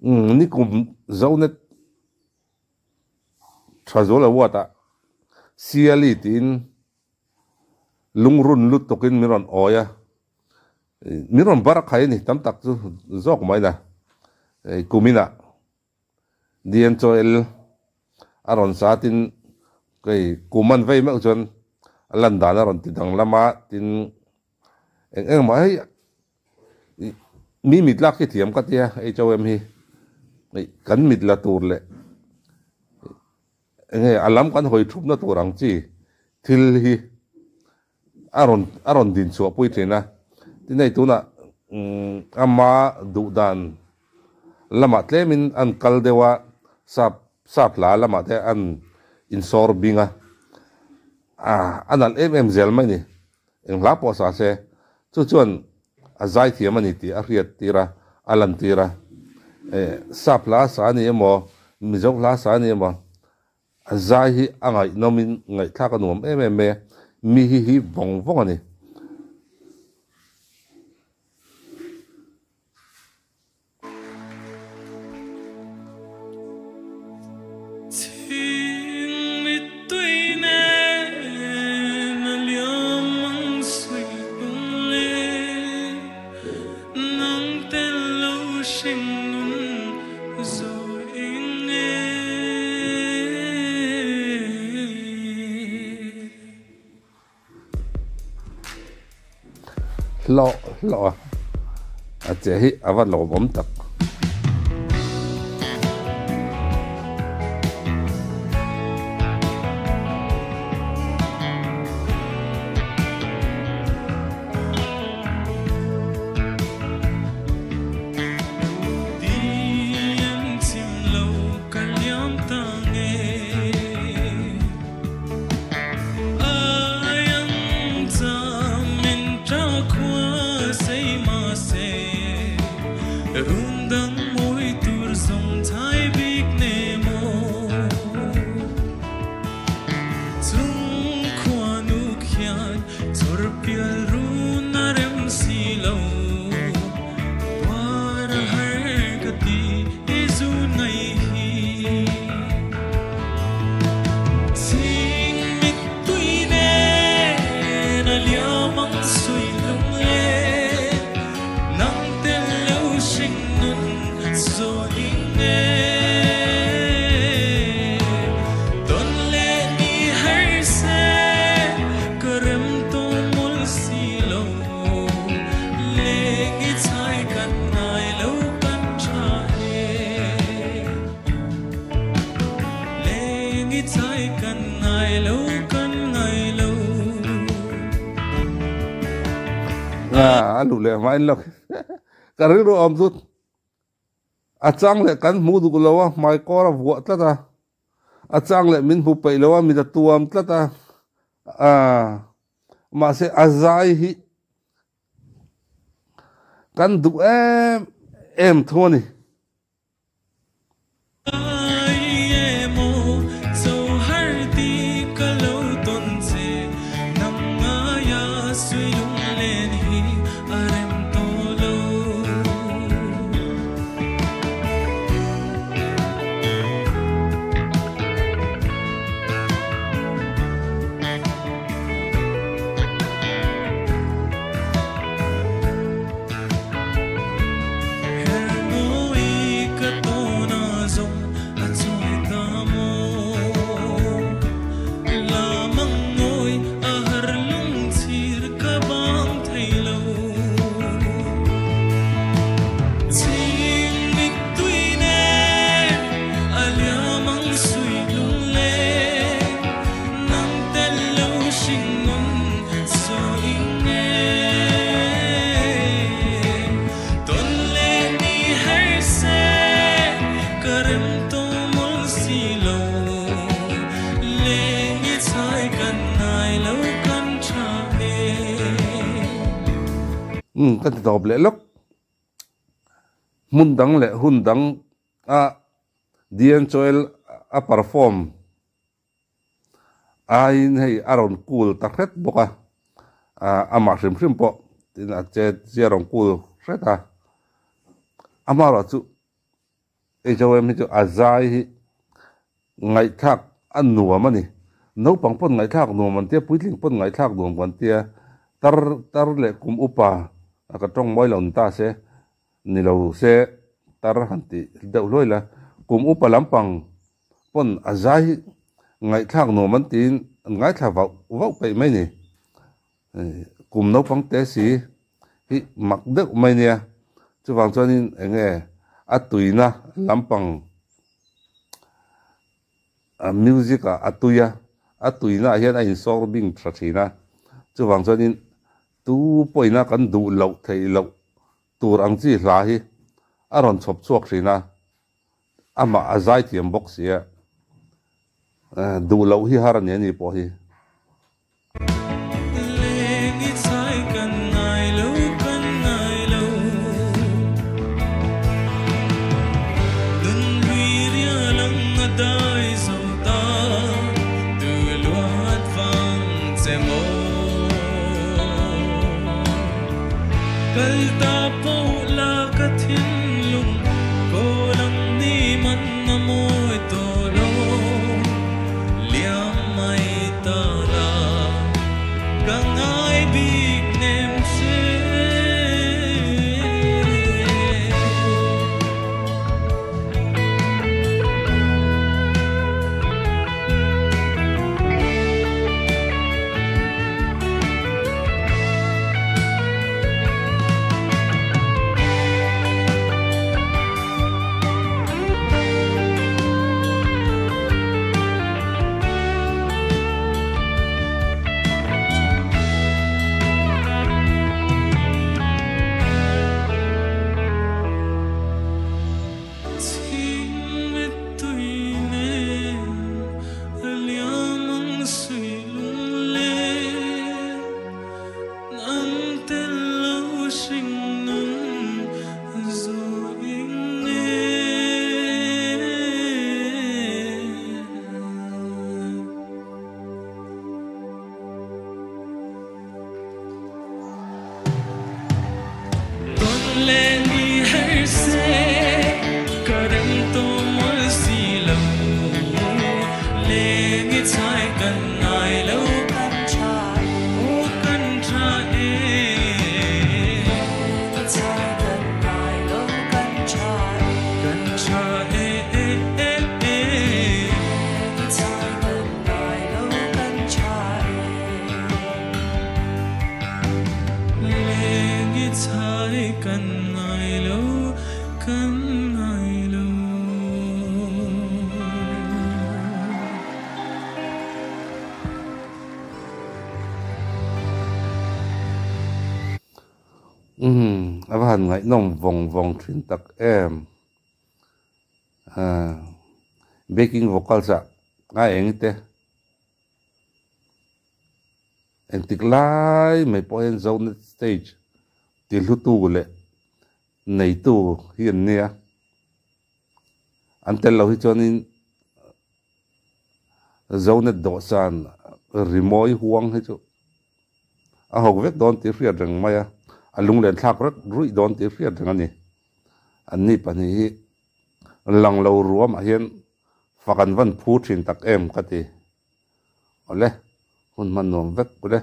ni kum zonet thazola wata siali tin lungrun lut tokin miron oya miron barak khai ni tam tak chu zok mai na kumina dien choel aron satin cái kuman vei mak chon landana ron tidang lama tin eng mai mi mitlak ki thiam ka tia ei chawem hi kan mitla tur le nge alam kan hoi thup na turang chi thil hi aron din chu pui thena tinai tuna ama du dan lama tlemin an kal dewa sap la lama te an insor binga anal zel mai ni eng la po sa se chu chuan azai thiam ani ti a riat tira alan tira sap la sa ni mo mizok la sa ni mo azai hi angai nomin ngai thak anuam me mi hi vong ani lo a che hi avat lo bom tak alu le mai lok kariro amzut achang le kan mu du lawa mai kora wo tlata achang le min hu pai lawa mi da tuam tlata ma se azai hi kan du em thoni kan tawp le lok mun dang le hun dang a dien choel a perform ai nei aron kul takhet boka ama hrim po tin a che rong kul reta amara chu cho em cho azai hi ngai thak an nuam ani no pang pon ngai thak nuam an tia puitling pon ngai thak nuam kan tia tar le kum upa ka tong moi lon ta se ni lo se tar hanti deuh loi la kum upa lampang pon azai ngai thak nuam an tin ngai thak vau pe mai ni kum no pang te si hi mak deuh mai nia chu wang chuanin enge atuina lampang music atuina hian a insorbing thrathina chu wang chuanin tu poina kan du lo thei lo tur ang chi hla hi a ron chhop chuak thina ama azai tiam box ya du lo hi har ne ni po hi Kalta po la kathin lung ko lang ni man na mo'y tolo liam may tala kang ay big name se Lenny Herse Kadam to mercy lo Lenny chai kan nai lo kan chai o kan chai chai kan nai lo kan chai chai kan nai lo kan chai Lenny chai kan avan ngai nom vong thin tak em backing vocal sa nga eng te en tik lai mai point zone stage ti lu tu le nei tu hian nia an tel lo hi chonin zone do san rimoi huang hi chu a hok vek don ti ria reng maya alung len thak rak rui don ti ria reng ani anni pani hi lang lo ruam a hian fakan van phu thin tak em ka ti ole hun man nom vek kule